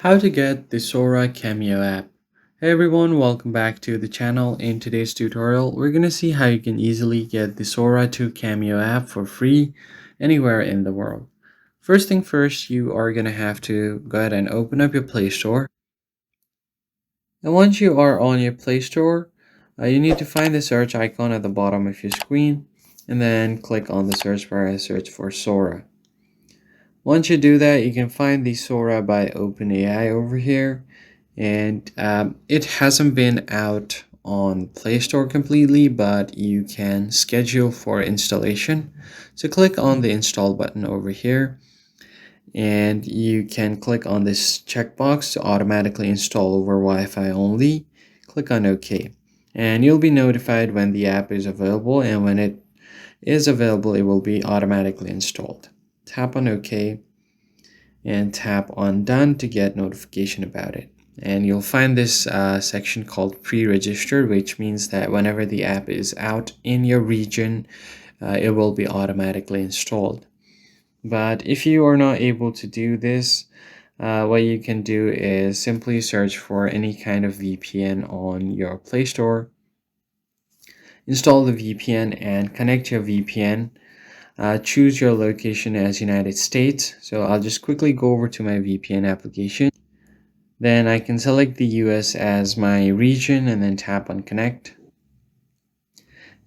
How to get the SORA Cameo app. Hey everyone, welcome back to the channel. In today's tutorial, we're going to see how you can easily get the SORA 2 Cameo app for free anywhere in the world. First thing first, you are going to have to go ahead and open up your Play Store. And once you are on your Play Store, you need to find the search icon at the bottom of your screen and then click on the search bar and search for SORA. Once you do that, you can find the SORA by OpenAI over here, and it hasn't been out on Play Store completely, but you can schedule for installation. So click on the install button over here, and you can click on this checkbox to automatically install over Wi-Fi only. Click on OK, and you'll be notified when the app is available, and when it is available, it will be automatically installed. Tap on OK and tap on Done to get notification about it. And you'll find this section called pre-registered, which means that whenever the app is out in your region, it will be automatically installed. But if you are not able to do this, what you can do is simply search for any kind of VPN on your Play Store, install the VPN and connect your VPN. Choose your location as United States. So I'll just quickly go over to my VPN application. Then I can select the US as my region and then tap on connect.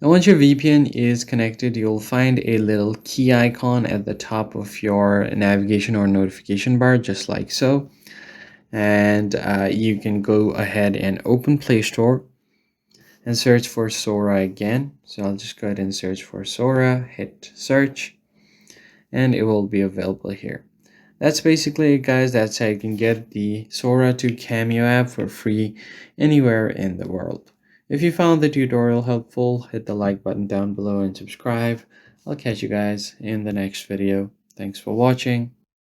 And once your VPN is connected, you'll find a little key icon at the top of your navigation or notification bar, just like so. And you can go ahead and open Play Store and search for SORA again. So I'll just go ahead and search for SORA, hit search, and it will be available here. That's basically it, guys. That's how you can get the SORA 2 Cameo app for free anywhere in the world. If you found the tutorial helpful, hit the like button down below and subscribe. I'll catch you guys in the next video. Thanks for watching.